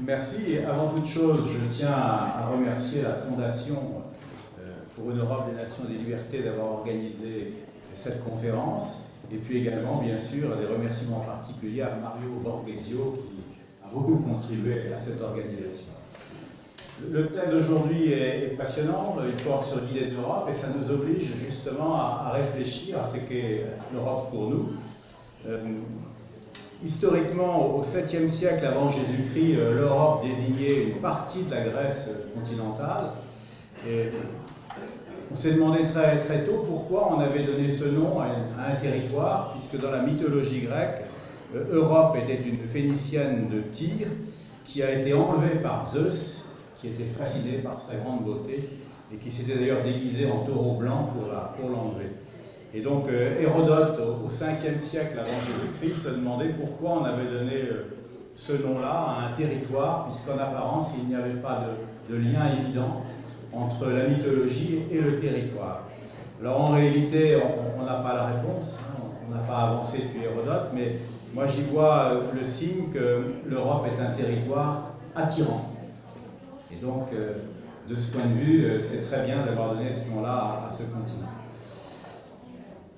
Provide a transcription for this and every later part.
Merci. Et avant toute chose, je tiens à remercier la Fondation pour une Europe des Nations et des Libertés d'avoir organisé cette conférence. Et puis également, bien sûr, des remerciements particuliers à Mario Borghesio qui a beaucoup contribué à cette organisation. Le thème d'aujourd'hui est passionnant, il porte sur l'idée d'Europe et ça nous oblige justement à réfléchir à ce qu'est l'Europe pour nous. Historiquement, au 7e siècle avant Jésus-Christ, l'Europe désignait une partie de la Grèce continentale. Et on s'est demandé très, très tôt pourquoi on avait donné ce nom à un territoire, puisque dans la mythologie grecque, Europe était une Phénicienne de Tyr qui a été enlevée par Zeus, qui était fasciné par sa grande beauté et qui s'était d'ailleurs déguisé en taureau blanc pour l'enlever. Et donc Hérodote, au 5e siècle avant Jésus-Christ, se demandait pourquoi on avait donné ce nom-là à un territoire, puisqu'en apparence, il n'y avait pas de lien évident entre la mythologie et le territoire. Alors en réalité, on n'a pas la réponse, hein, on n'a pas avancé depuis Hérodote, mais moi j'y vois le signe que l'Europe est un territoire attirant. Et donc, de ce point de vue, c'est très bien d'avoir donné ce nom-là à ce continent.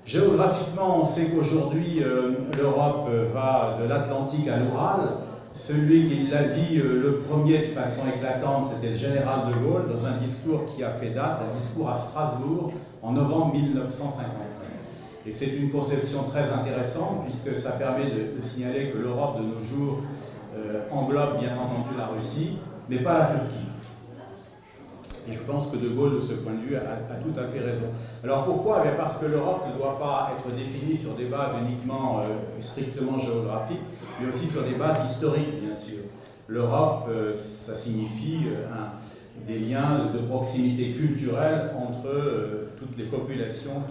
Géographiquement, on sait qu'aujourd'hui, l'Europe va de l'Atlantique à l'Oural. Celui qui l'a dit le premier de façon éclatante, c'était le général de Gaulle, dans un discours qui a fait date, un discours à Strasbourg, en novembre 1959. Et c'est une conception très intéressante, puisque ça permet de signaler que l'Europe de nos jours englobe bien entendu la Russie, mais pas la Turquie. Et je pense que De Gaulle, de ce point de vue, a tout à fait raison. Alors pourquoi? Parce que l'Europe ne doit pas être définie sur des bases uniquement strictement géographiques, mais aussi sur des bases historiques, bien sûr. L'Europe, ça signifie des liens de proximité culturelle entre toutes les populations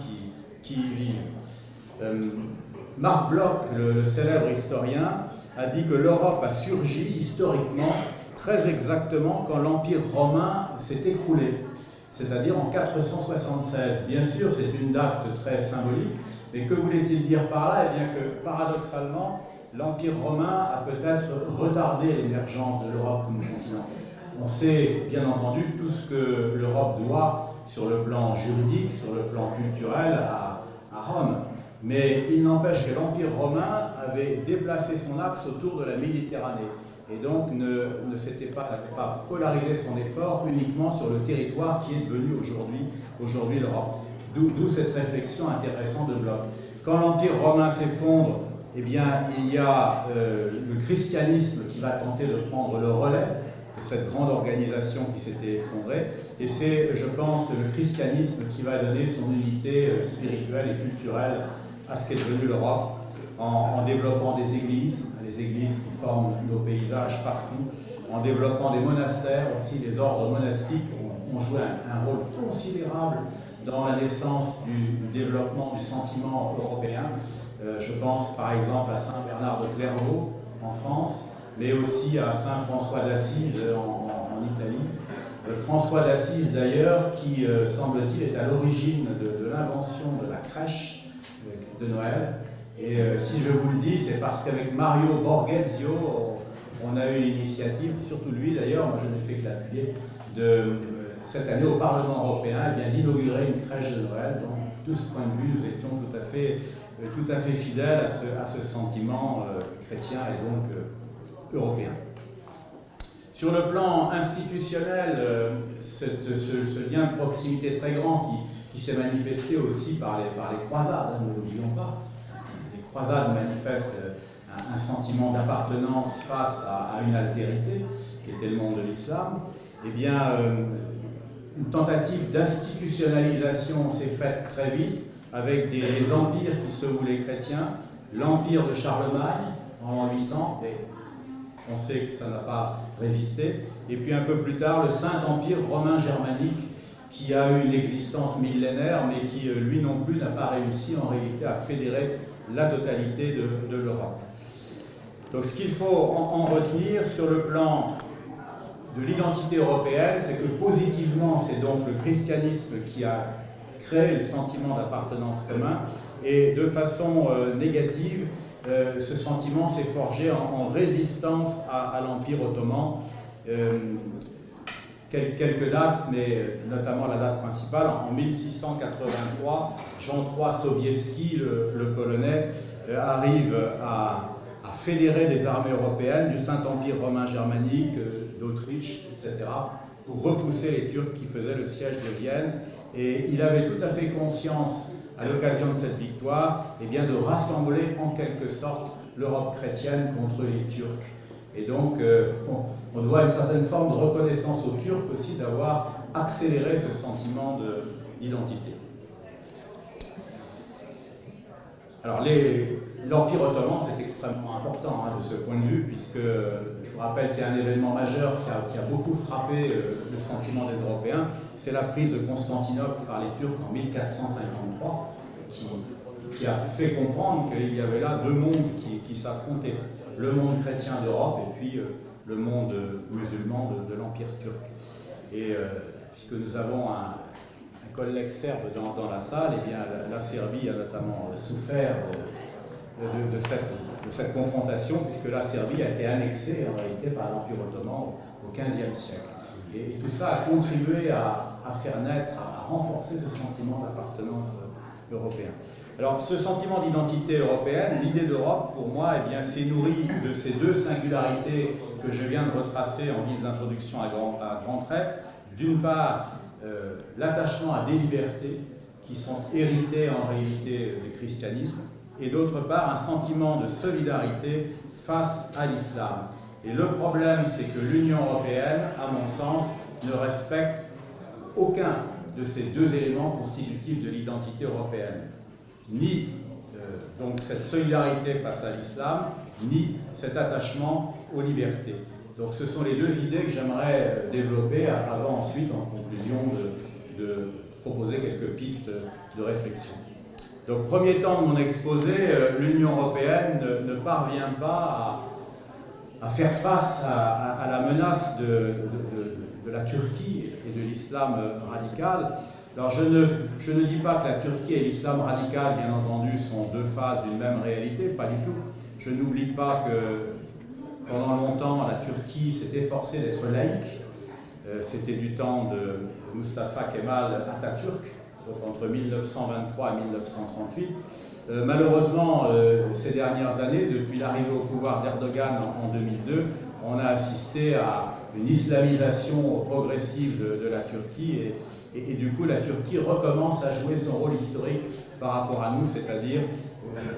qui y vivent. Marc Bloch, le célèbre historien, a dit que l'Europe a surgi historiquement très exactement quand l'Empire romain s'est écroulé, c'est-à-dire en 476. Bien sûr, c'est une date très symbolique, mais que voulait-il dire par là? Eh bien que, paradoxalement, l'Empire romain a peut-être retardé l'émergence de l'Europe comme continent. On sait, bien entendu, tout ce que l'Europe doit sur le plan juridique, sur le plan culturel, à Rome. Mais il n'empêche que l'Empire romain avait déplacé son axe autour de la Méditerranée. Et donc n'avait pas polarisé son effort uniquement sur le territoire qui est devenu aujourd'hui l'Europe. D'où cette réflexion intéressante de Bloch. Quand l'Empire romain s'effondre, eh bien, il y a le christianisme qui va tenter de prendre le relais de cette grande organisation qui s'était effondrée. Et c'est, je pense, le christianisme qui va donner son unité spirituelle et culturelle à ce qu'est devenu l'Europe, en développant des églises, les églises qui forment nos paysages partout, en développant des monastères aussi. Les ordres monastiques ont joué un rôle considérable dans la naissance du développement du sentiment européen. Je pense par exemple à Saint Bernard de Clairvaux en France, mais aussi à Saint François d'Assise en Italie. François d'Assise d'ailleurs, qui semble-t-il est à l'origine de l'invention de la crèche de Noël. Et si je vous le dis, c'est parce qu'avec Mario Borghesio, on a eu l'initiative, surtout lui d'ailleurs, moi je ne fais que l'appuyer, cette année au Parlement européen, eh bien, d'inaugurer une crèche de Noël. Donc, de ce point de vue, nous étions tout à fait fidèles à ce sentiment chrétien et donc européen. Sur le plan institutionnel, ce lien de proximité très grand qui s'est manifesté aussi par les croisades, hein, ne l'oublions pas. Les croisades manifestent un sentiment d'appartenance face à une altérité, qui était le monde de l'islam. Eh bien, une tentative d'institutionnalisation s'est faite très vite avec des empires qui se voulaient chrétiens. L'empire de Charlemagne en l'an 800, et on sait que ça n'a pas résisté. Et puis un peu plus tard, le Saint-Empire romain germanique, qui a eu une existence millénaire, mais qui, lui non plus, n'a pas réussi en réalité à fédérer la totalité de l'Europe. Donc ce qu'il faut en retenir sur le plan de l'identité européenne, c'est que positivement, c'est donc le christianisme qui a créé le sentiment d'appartenance commun, et de façon négative, ce sentiment s'est forgé en résistance à l'Empire ottoman. Quelques dates, mais notamment la date principale, en 1683, Jean III Sobieski, le Polonais, arrive à fédérer les armées européennes du Saint-Empire romain germanique, d'Autriche, etc., pour repousser les Turcs qui faisaient le siège de Vienne. Et il avait tout à fait conscience, à l'occasion de cette victoire, eh bien, de rassembler en quelque sorte l'Europe chrétienne contre les Turcs. Et donc, on doit une certaine forme de reconnaissance aux Turcs aussi d'avoir accéléré ce sentiment d'identité. Alors, l'Empire ottoman, c'est extrêmement important de ce point de vue, puisque je vous rappelle qu'il y a un événement majeur qui a beaucoup frappé le sentiment des Européens, c'est la prise de Constantinople par les Turcs en 1453, qui a fait comprendre qu'il y avait là deux mondes qui s'affrontaient, le monde chrétien d'Europe et puis le monde musulman de l'Empire turc. Et puisque nous avons un collègue serbe dans la salle, eh bien, la Serbie a notamment souffert de cette confrontation, puisque la Serbie a été annexée en réalité par l'Empire ottoman au XVe siècle. Et tout ça a contribué à faire naître, à renforcer ce sentiment d'appartenance européen. Alors, ce sentiment d'identité européenne, l'idée d'Europe, pour moi, eh bien, s'est nourrie de ces deux singularités que je viens de retracer en guise d'introduction à grands traits. D'une part, l'attachement à des libertés qui sont héritées en réalité du christianisme, et d'autre part, un sentiment de solidarité face à l'islam. Et le problème, c'est que l'Union européenne, à mon sens, ne respecte aucun de ces deux éléments constitutifs de l'identité européenne. Ni donc cette solidarité face à l'islam, ni cet attachement aux libertés. Donc ce sont les deux idées que j'aimerais développer avant ensuite, en conclusion, de proposer quelques pistes de réflexion. Donc premier temps de mon exposé, l'Union européenne ne parvient pas à faire face à la menace de la Turquie et de l'islam radical. Alors je ne dis pas que la Turquie et l'islam radical, bien entendu, sont deux faces d'une même réalité, pas du tout. Je n'oublie pas que pendant longtemps, la Turquie s'est efforcée d'être laïque. C'était du temps de Mustafa Kemal Atatürk, donc entre 1923 et 1938. Malheureusement, ces dernières années, depuis l'arrivée au pouvoir d'Erdogan en 2002, on a assisté à une islamisation progressive de la Turquie et du coup la Turquie recommence à jouer son rôle historique par rapport à nous, c'est-à-dire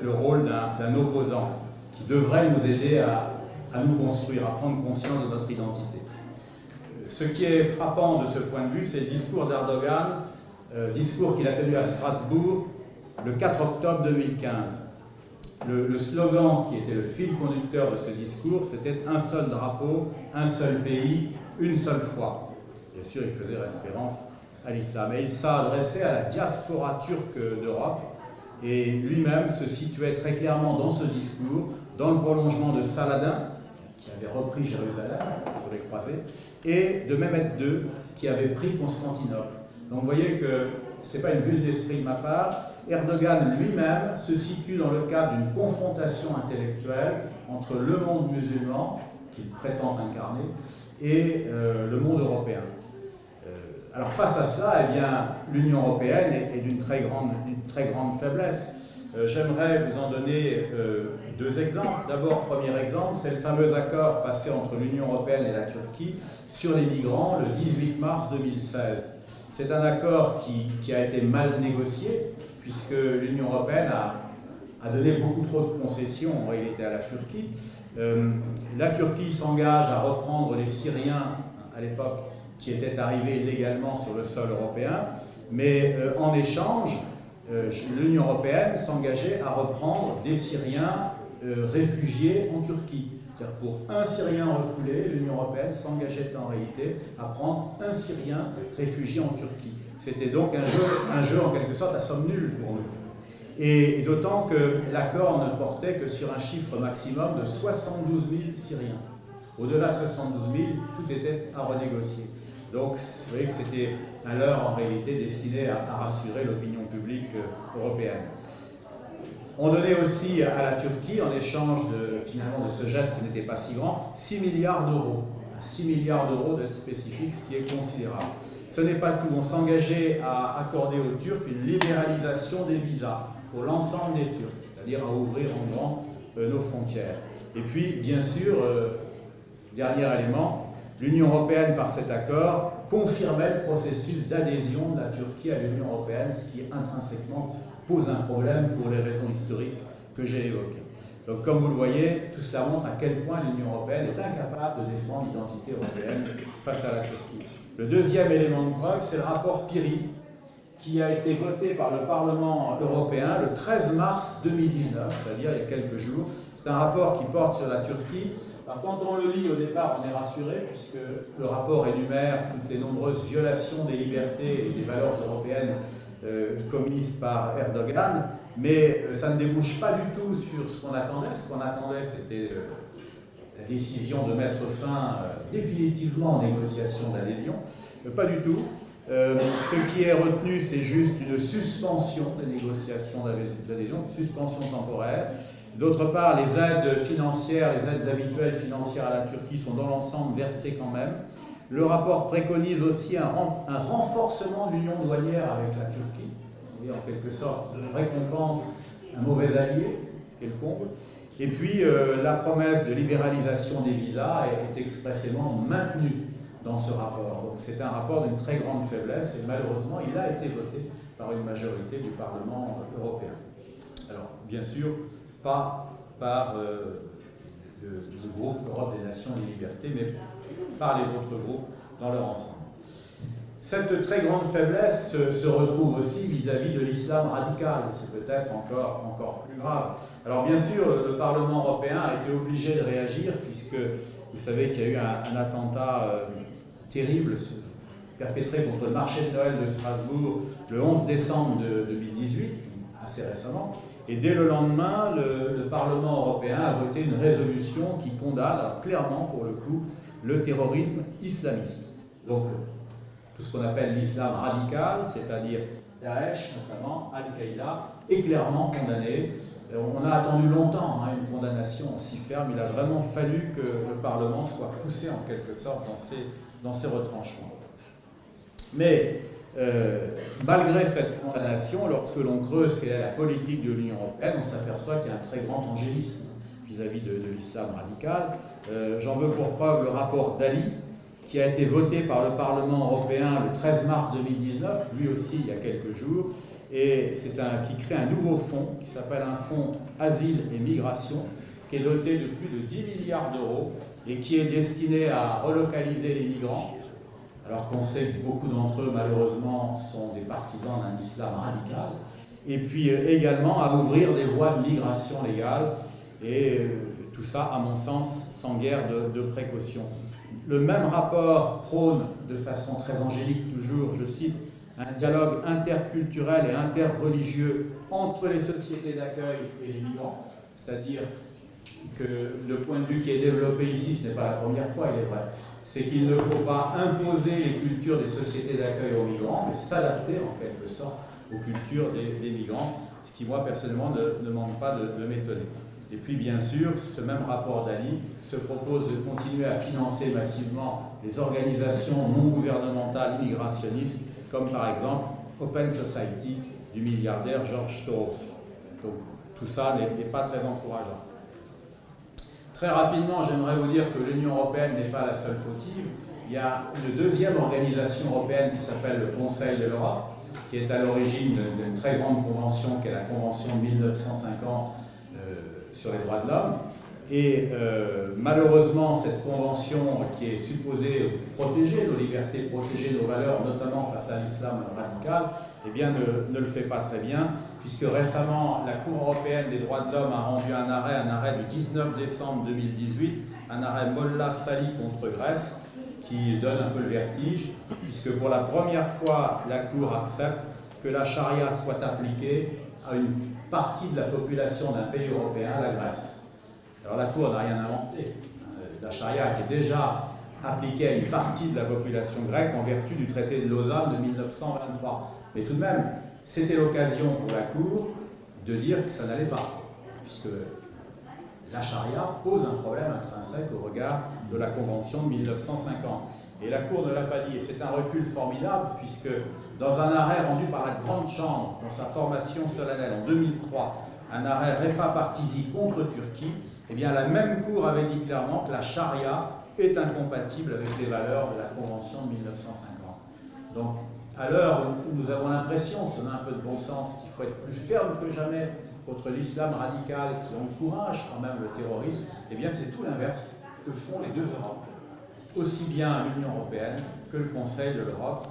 le rôle d'un opposant qui devrait nous aider à nous construire, à prendre conscience de notre identité. Ce qui est frappant de ce point de vue, c'est le discours d'Erdogan, discours qu'il a tenu à Strasbourg le 4 octobre 2015. Le slogan qui était le fil conducteur de ce discours, c'était « Un seul drapeau, un seul pays, une seule foi ». Bien sûr, il faisait référence à l'islam. Et il s'adressait à la diaspora turque d'Europe. Et lui-même se situait très clairement dans ce discours, dans le prolongement de Saladin, qui avait repris Jérusalem sur les croisées, et de Mehmet II, qui avait pris Constantinople. Donc vous voyez que ce n'est pas une bulle d'esprit de ma part. Erdogan lui-même se situe dans le cadre d'une confrontation intellectuelle entre le monde musulman, qu'il prétend incarner, et le monde européen. Alors face à cela, eh bien, l'Union européenne est d'une très grande faiblesse. J'aimerais vous en donner deux exemples. D'abord, premier exemple, c'est le fameux accord passé entre l'Union européenne et la Turquie sur les migrants le 18 mars 2016. C'est un accord qui a été mal négocié, puisque l'Union européenne a donné beaucoup trop de concessions en réalité à la Turquie. La Turquie s'engage à reprendre les Syriens à l'époque qui étaient arrivés illégalement sur le sol européen, mais en échange, l'Union européenne s'engageait à reprendre des Syriens réfugiés en Turquie. C'est-à-dire pour un Syrien refoulé, l'Union européenne s'engageait en réalité à prendre un Syrien réfugié en Turquie. C'était donc un jeu en quelque sorte à somme nulle pour nous. Et d'autant que l'accord ne portait que sur un chiffre maximum de 72 000 Syriens. Au-delà de 72 000, tout était à renégocier. Donc, vous voyez que c'était un leurre en réalité destiné à rassurer l'opinion publique européenne. On donnait aussi à la Turquie, en échange finalement de ce geste qui n'était pas si grand, 6 milliards d'euros. 6 milliards d'euros d'aide spécifique, ce qui est considérable. Ce n'est pas tout. On s'engageait à accorder aux Turcs une libéralisation des visas pour l'ensemble des Turcs, c'est-à-dire à ouvrir en grand nos frontières. Et puis, bien sûr, dernier élément, l'Union européenne, par cet accord, confirmait le processus d'adhésion de la Turquie à l'Union européenne, ce qui intrinsèquement pose un problème pour les raisons historiques que j'ai évoquées. Donc, comme vous le voyez, tout cela montre à quel point l'Union européenne est incapable de défendre l'identité européenne face à la Turquie. Le deuxième élément de preuve, c'est le rapport Piri, qui a été voté par le Parlement européen le 13 mars 2019, c'est-à-dire il y a quelques jours. C'est un rapport qui porte sur la Turquie. Alors, quand on le lit au départ, on est rassuré, puisque le rapport énumère toutes les nombreuses violations des libertés et des valeurs européennes commises par Erdogan, mais ça ne débouche pas du tout sur ce qu'on attendait. Ce qu'on attendait, c'était la décision de mettre fin définitivement aux négociations d'adhésion. Pas du tout. Ce qui est retenu, c'est juste une suspension des négociations d'adhésion, une suspension temporaire. D'autre part, les aides financières, les aides habituelles financières à la Turquie sont dans l'ensemble versées quand même. Le rapport préconise aussi un renforcement de l'union douanière avec la Turquie. Et en quelque sorte, récompense un mauvais allié, ce qui est le comble. Et puis, la promesse de libéralisation des visas est expressément maintenue dans ce rapport. Donc, c'est un rapport d'une très grande faiblesse et malheureusement, il a été voté par une majorité du Parlement européen. Alors, bien sûr, pas par le groupe Europe des Nations et des Libertés, mais par les autres groupes dans leur ensemble. Cette très grande faiblesse se retrouve aussi vis-à-vis de l'islam radical. C'est peut-être encore plus grave. Alors bien sûr, le Parlement européen a été obligé de réagir, puisque vous savez qu'il y a eu un attentat terrible perpétré contre le marché de Noël de Strasbourg le 11 décembre 2018, assez récemment. Et dès le lendemain, le Parlement européen a voté une résolution qui condamne, alors clairement pour le coup, le terrorisme islamiste. Donc, tout ce qu'on appelle l'islam radical, c'est-à-dire Daesh notamment, Al-Qaïda, est clairement condamné. On a attendu longtemps une condamnation si ferme. Il a vraiment fallu que le Parlement soit poussé en quelque sorte dans ses retranchements. Mais malgré cette condamnation, lorsque l'on creuse quelle est la politique de l'Union européenne, on s'aperçoit qu'il y a un très grand angélisme vis-à-vis de l'islam radical. J'en veux pour preuve le rapport Dalli, qui a été voté par le Parlement européen le 13 mars 2019, lui aussi il y a quelques jours, et qui crée un nouveau fonds qui s'appelle un fonds Asile et Migration, qui est doté de plus de 10 milliards d'euros et qui est destiné à relocaliser les migrants, alors qu'on sait que beaucoup d'entre eux, malheureusement, sont des partisans d'un islam radical, et puis également à ouvrir des voies de migration légale, et tout ça, à mon sens, sans guère de précaution. Le même rapport prône, de façon très angélique toujours, je cite, un dialogue interculturel et interreligieux entre les sociétés d'accueil et les migrants, c'est-à-dire que le point de vue qui est développé ici, ce n'est pas la première fois, il est vrai, c'est qu'il ne faut pas imposer les cultures des sociétés d'accueil aux migrants, mais s'adapter en quelque sorte aux cultures des migrants, ce qui moi personnellement ne manque pas de m'étonner. Et puis bien sûr, ce même rapport Dalli se propose de continuer à financer massivement les organisations non gouvernementales immigrationnistes, comme par exemple Open Society du milliardaire George Soros. Donc tout ça n'est pas très encourageant. Très rapidement, j'aimerais vous dire que l'Union européenne n'est pas la seule fautive. Il y a une deuxième organisation européenne qui s'appelle le Conseil de l'Europe, qui est à l'origine d'une très grande convention, qui est la Convention de 1950 sur les droits de l'homme. Et malheureusement, cette convention qui est supposée protéger nos libertés, protéger nos valeurs, notamment face à l'islam radical, eh bien, ne le fait pas très bien, puisque récemment, la Cour européenne des droits de l'homme a rendu un arrêt du 19 décembre 2018, un arrêt Molla Sali contre Grèce, qui donne un peu le vertige, puisque pour la première fois, la Cour accepte que la charia soit appliquée à une partie de la population d'un pays européen, la Grèce. Alors la Cour n'a rien inventé. La charia était déjà appliquée à une partie de la population grecque en vertu du traité de Lausanne de 1923. Mais tout de même, c'était l'occasion pour la Cour de dire que ça n'allait pas, puisque la charia pose un problème intrinsèque au regard de la Convention de 1950. Et la Cour ne l'a pas dit. Et c'est un recul formidable, puisque dans un arrêt rendu par la Grande Chambre dans sa formation solennelle en 2003, un arrêt Refa Partisi contre Turquie, eh bien la même Cour avait dit clairement que la charia est incompatible avec les valeurs de la Convention de 1950. Donc, à l'heure où nous avons l'impression, si on a un peu de bon sens, qu'il faut être plus ferme que jamais contre l'islam radical qui encourage quand même le terrorisme, eh bien c'est tout l'inverse que font les deux Europes, aussi bien l'Union européenne que le Conseil de l'Europe.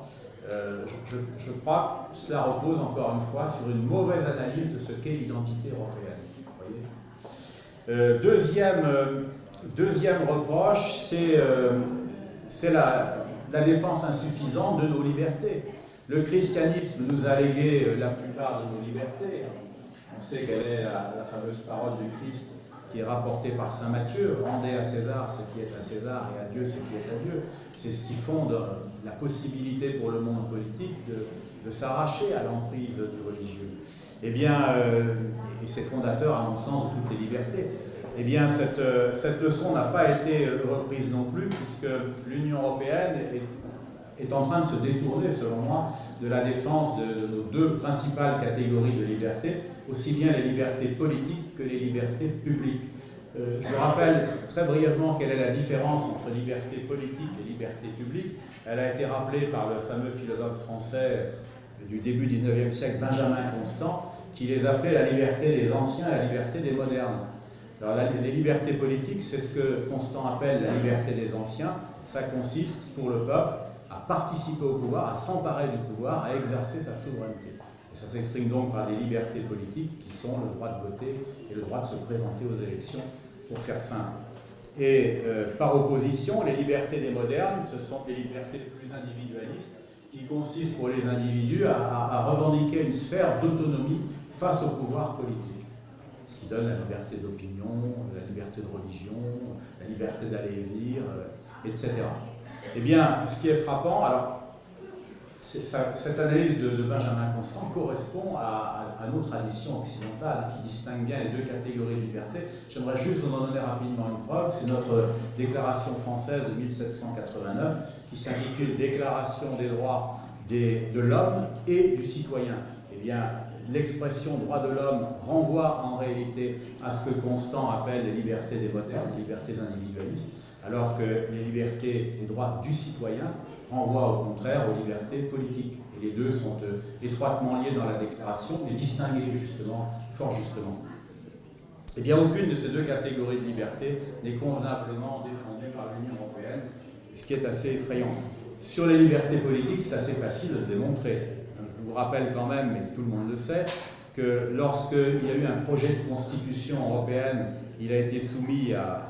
Je crois que cela repose encore une fois sur une mauvaise analyse de ce qu'est l'identité européenne. Vous voyez. Deuxième reproche, c'est la défense insuffisante de nos libertés. Le christianisme nous a légué la plupart de nos libertés. On sait quelle est la fameuse parole du Christ qui est rapportée par saint Matthieu: rendez à César ce qui est à César et à Dieu ce qui est à Dieu. C'est ce qui fonde la possibilité pour le monde politique de s'arracher à l'emprise du religieux. Eh bien, et c'est fondateur à mon sens de toutes les libertés. Eh bien, cette leçon n'a pas été reprise non plus, puisque l'Union européenne est en train de se détourner, selon moi, de la défense de nos deux principales catégories de liberté, aussi bien les libertés politiques que les libertés publiques. Je rappelle très brièvement quelle est la différence entre liberté politique et liberté publique. Elle a été rappelée par le fameux philosophe français du début du XIXe siècle, Benjamin Constant, qui les appelait la liberté des anciens et la liberté des modernes. Alors, les libertés politiques, c'est ce que Constant appelle la liberté des anciens. Ça consiste, pour le peuple, à participer au pouvoir, à s'emparer du pouvoir, à exercer sa souveraineté. Et ça s'exprime donc par des libertés politiques qui sont le droit de voter et le droit de se présenter aux élections, pour faire simple. Et par opposition, les libertés des modernes, ce sont des libertés plus individualistes, qui consistent pour les individus à revendiquer une sphère d'autonomie face au pouvoir politique. Ce qui donne la liberté d'opinion, la liberté de religion, la liberté d'aller et venir, etc. Eh bien, ce qui est frappant, alors, cette analyse de Benjamin Constant correspond à nos traditions occidentales qui distinguent bien les deux catégories de liberté. J'aimerais juste vous en donner rapidement une preuve. C'est notre déclaration française de 1789 qui s'intitule Déclaration des droits de l'homme et du citoyen. Eh bien, l'expression droit de l'homme renvoie en réalité à ce que Constant appelle les libertés des modernes, les libertés individualistes, alors que les libertés et droits du citoyen renvoient au contraire aux libertés politiques. Et les deux sont étroitement liés dans la déclaration, mais distingués justement, fort justement. Eh bien, aucune de ces deux catégories de liberté n'est convenablement défendue par l'Union européenne, ce qui est assez effrayant. Sur les libertés politiques, c'est assez facile de le démontrer. Je vous rappelle quand même, mais tout le monde le sait, que lorsqu'il y a eu un projet de constitution européenne, il a été soumis à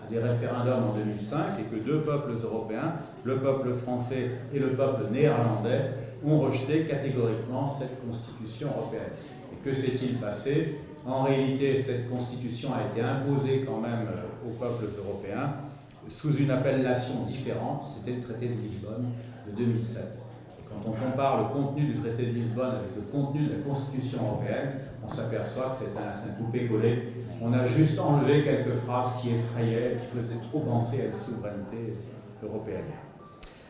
des référendums en 2005 et que deux peuples européens, le peuple français et le peuple néerlandais, ont rejeté catégoriquement cette constitution européenne. Et que s'est-il passé? En réalité, cette constitution a été imposée quand même aux peuples européens sous une appellation différente, c'était le traité de Lisbonne de 2007. Et quand on compare le contenu du traité de Lisbonne avec le contenu de la Constitution européenne, on s'aperçoit que c'est un coupé-collé. On a juste enlevé quelques phrases qui effrayaient, qui faisaient trop penser à une souveraineté européenne.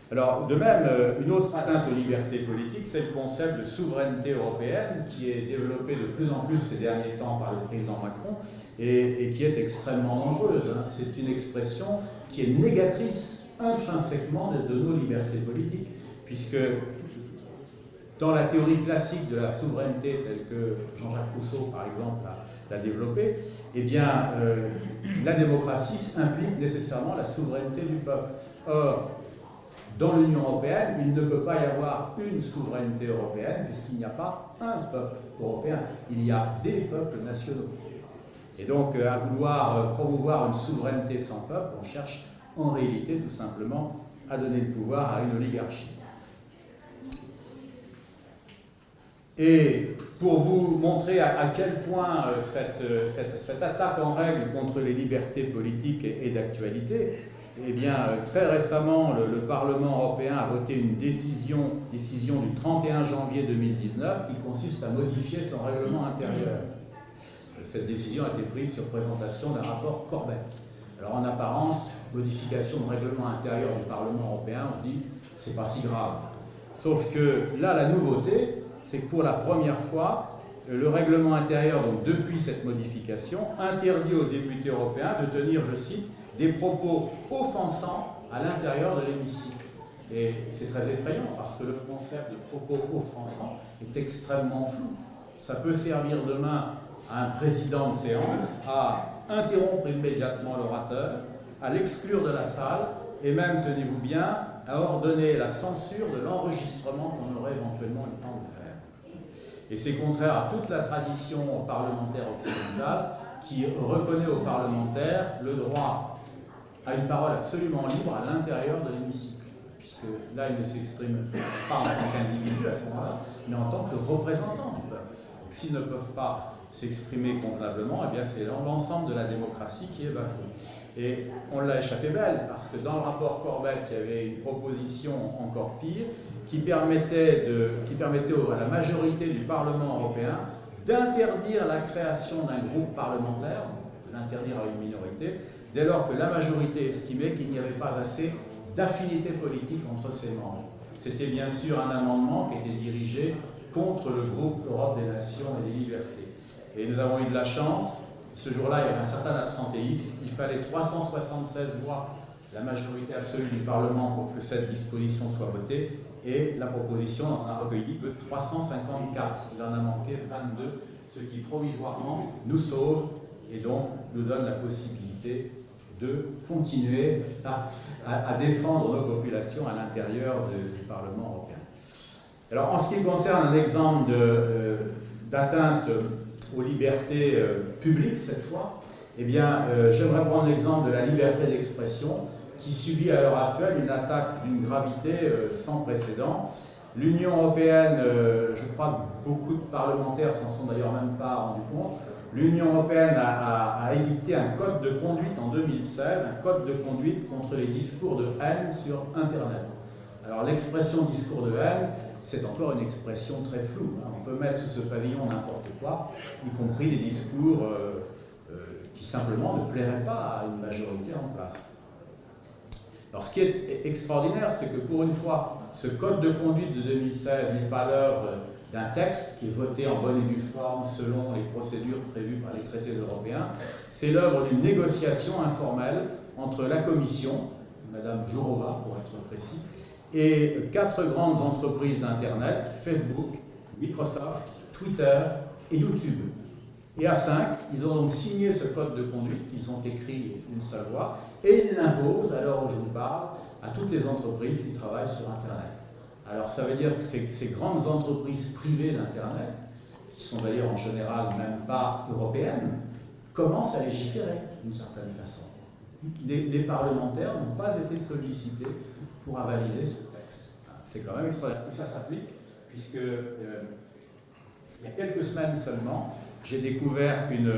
Alors, de même, une autre atteinte aux libertés politiques, c'est le concept de souveraineté européenne qui est développé de plus en plus ces derniers temps par le président Macron et qui est extrêmement dangereuse. C'est une expression qui est négatrice intrinsèquement de nos libertés politiques, puisque dans la théorie classique de la souveraineté, telle que Jean-Jacques Rousseau, par exemple, l'a développée, eh bien, la démocratie implique nécessairement la souveraineté du peuple. Or, dans l'Union européenne, il ne peut pas y avoir une souveraineté européenne, puisqu'il n'y a pas un peuple européen, il y a des peuples nationaux. Et donc, à vouloir promouvoir une souveraineté sans peuple, on cherche en réalité tout simplement à donner le pouvoir à une oligarchie. Et pour vous montrer à quel point cette attaque en règle contre les libertés politiques est d'actualité, Eh bien, très récemment, le Parlement européen a voté une décision du 31 janvier 2019 qui consiste à modifier son règlement intérieur. Cette décision a été prise sur présentation d'un rapport Corbett. Alors en apparence, modification de règlement intérieur du Parlement européen, on se dit, c'est pas si grave. Sauf que là, la nouveauté, c'est que pour la première fois, le règlement intérieur, donc depuis cette modification, interdit aux députés européens de tenir, je cite, des propos offensants à l'intérieur de l'hémicycle. Et c'est très effrayant parce que le concept de propos offensants est extrêmement flou. Ça peut servir demain à un président de séance à interrompre immédiatement l'orateur, à l'exclure de la salle et même, tenez-vous bien, à ordonner la censure de l'enregistrement qu'on aurait éventuellement le temps de faire. Et c'est contraire à toute la tradition parlementaire occidentale qui reconnaît aux parlementaires le droit à une parole absolument libre à l'intérieur de l'hémicycle, puisque là, ils ne s'expriment pas en tant qu'individu à ce moment-là, mais en tant que représentants du peuple. Donc, s'ils ne peuvent pas s'exprimer convenablement, eh bien, c'est l'ensemble de la démocratie qui est bafouée. Et on l'a échappé belle, parce que dans le rapport Corbett, il y avait une proposition encore pire qui permettait à la majorité du Parlement européen d'interdire la création d'un groupe parlementaire, de l'interdire à une minorité, dès lors que la majorité estimait qu'il n'y avait pas assez d'affinité politique entre ses membres. C'était bien sûr un amendement qui était dirigé contre le groupe Europe des Nations et des Libertés. Et nous avons eu de la chance. Ce jour-là, il y avait un certain absentéisme. Il fallait 376 voix, la majorité absolue du Parlement, pour que cette disposition soit votée. Et la proposition en a recueilli que 354. Il en a manqué 22, ce qui provisoirement nous sauve et donc nous donne la possibilité de continuer à défendre nos populations à l'intérieur du Parlement européen. Alors, en ce qui concerne un exemple d'atteinte aux libertés publiques, cette fois, eh bien, j'aimerais prendre l'exemple de la liberté d'expression qui subit à l'heure actuelle une attaque d'une gravité sans précédent. L'Union européenne, je crois que beaucoup de parlementaires s'en sont d'ailleurs même pas rendus compte, l'Union européenne a édicté un code de conduite en 2016, un code de conduite contre les discours de haine sur Internet. Alors l'expression discours de haine, c'est encore une expression très floue. On peut mettre sous ce pavillon n'importe quoi, y compris des discours qui simplement ne plairaient pas à une majorité en place. Alors ce qui est extraordinaire, c'est que pour une fois, ce code de conduite de 2016 n'est pas l'œuvre d'un texte qui est voté en bonne et due forme selon les procédures prévues par les traités européens. C'est l'œuvre d'une négociation informelle entre la Commission, Madame Jourova pour être précis, et 4 grandes entreprises d'Internet, Facebook, Microsoft, Twitter et YouTube. Et à 5, ils ont donc signé ce code de conduite qu'ils ont écrit d'une seule voix et ils l'imposent, à l'heure où je vous parle, à toutes les entreprises qui travaillent sur Internet. Alors ça veut dire que ces grandes entreprises privées d'Internet, qui sont d'ailleurs en général même pas européennes, commencent à légiférer d'une certaine façon. Les parlementaires n'ont pas été sollicités pour avaliser ce texte. C'est quand même extraordinaire. Et ça s'applique puisque il y a quelques semaines seulement, j'ai découvert qu'une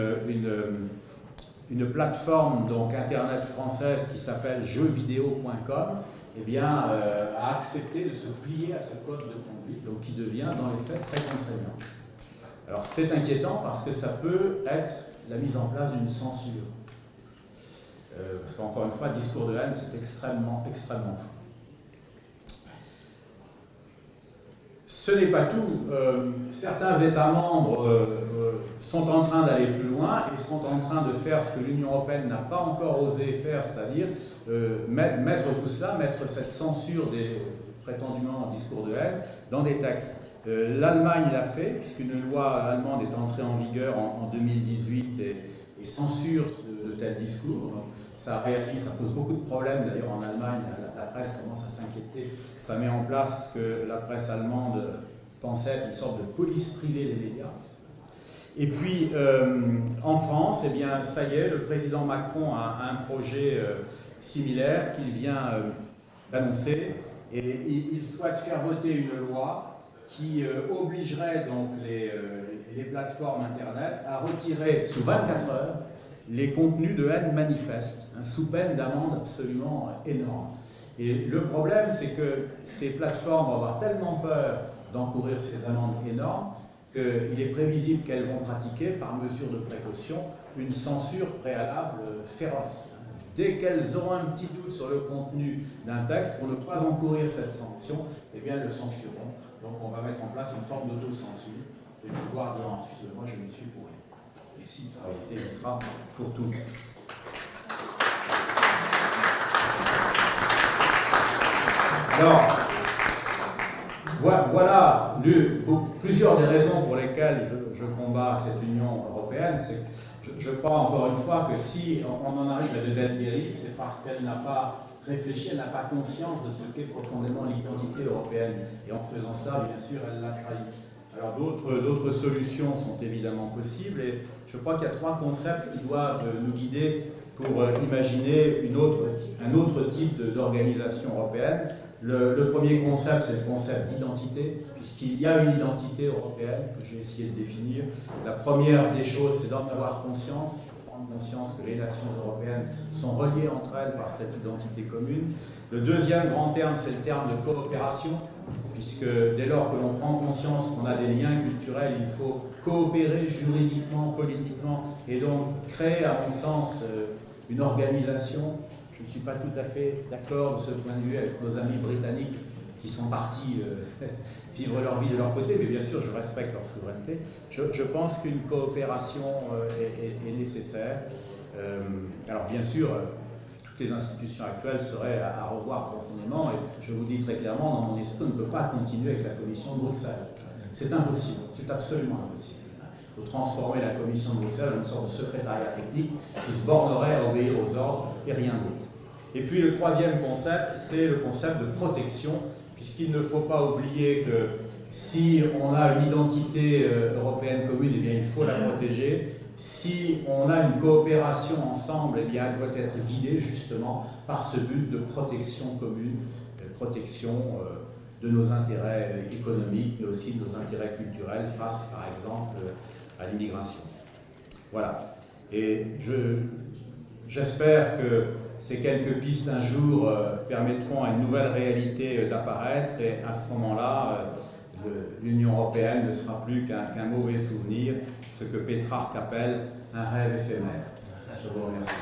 plateforme donc internet française qui s'appelle jeuxvideo.com eh bien, a accepté de se plier à ce code de conduite, donc qui devient dans les faits très contraignant. Alors c'est inquiétant parce que ça peut être la mise en place d'une censure. Parce qu'encore une fois, discours de haine, c'est extrêmement fou. Ce n'est pas tout. Certains États membres sont en train d'aller plus loin et sont en train de faire ce que l'Union européenne n'a pas encore osé faire, c'est-à-dire mettre tout cela, mettre cette censure des prétendument discours de haine dans des textes. L'Allemagne l'a fait, puisqu'une loi allemande est entrée en vigueur en 2018 et censure de tels discours. Donc, ça pose beaucoup de problèmes d'ailleurs en Allemagne, la presse commence à s'inquiéter. Ça met en place ce que la presse allemande pensait être une sorte de police privée des médias. Et puis en France, eh bien, ça y est, le président Macron a un projet similaire qu'il vient d'annoncer et il souhaite faire voter une loi qui obligerait donc les plateformes Internet à retirer sous 24 heures les contenus de haine manifestes, sous peine d'amende absolument énorme. Et le problème, c'est que ces plateformes vont avoir tellement peur d'encourir ces amendes énormes qu'il est prévisible qu'elles vont pratiquer, par mesure de précaution, une censure préalable féroce. Dès qu'elles auront un petit doute sur le contenu d'un texte, pour ne pas encourir cette sanction, eh bien, elles le censureront. Donc on va mettre en place une forme d'autocensure et pouvoir dire ensuite, moi je m'y suis pour rien. Et si, en réalité, il sera pour tout. Alors, voilà plusieurs des raisons pour lesquelles je combats cette Union européenne. Je crois encore une fois que si on en arrive à de telles dérives, c'est parce qu'elle n'a pas réfléchi, elle n'a pas conscience de ce qu'est profondément l'identité européenne. Et en faisant cela, bien sûr, elle l'a trahi. Alors d'autres solutions sont évidemment possibles et je crois qu'il y a trois concepts qui doivent nous guider pour imaginer un autre type d'organisation européenne. Le premier concept, c'est le concept d'identité, puisqu'il y a une identité européenne que j'ai essayé de définir. La première des choses, c'est d'en avoir conscience, prendre conscience que les nations européennes sont reliées entre elles par cette identité commune. Le deuxième grand terme, c'est le terme de coopération, puisque dès lors que l'on prend conscience qu'on a des liens culturels, il faut coopérer juridiquement, politiquement, et donc créer, à mon sens, une organisation. Je ne suis pas tout à fait d'accord de ce point de vue avec nos amis britanniques qui sont partis vivre leur vie de leur côté, mais bien sûr, je respecte leur souveraineté. Je pense qu'une coopération est nécessaire. Alors bien sûr, toutes les institutions actuelles seraient à revoir profondément, et je vous dis très clairement, dans mon esprit, on ne peut pas continuer avec la Commission de Bruxelles. C'est impossible, c'est absolument impossible. Il faut transformer la Commission de Bruxelles en une sorte de secrétariat technique qui se bornerait à obéir aux ordres et rien d'autre. Et puis le troisième concept, c'est le concept de protection, puisqu'il ne faut pas oublier que si on a une identité européenne commune, eh bien il faut la protéger. Si on a une coopération ensemble, eh bien elle doit être guidée justement par ce but de protection commune, protection de nos intérêts économiques, mais aussi de nos intérêts culturels face, par exemple, à l'immigration. Voilà. Et j'espère que ces quelques pistes un jour permettront à une nouvelle réalité d'apparaître, et à ce moment-là, l'Union européenne ne sera plus qu'un mauvais souvenir, ce que Pétrarque appelle un rêve éphémère. Je vous remercie.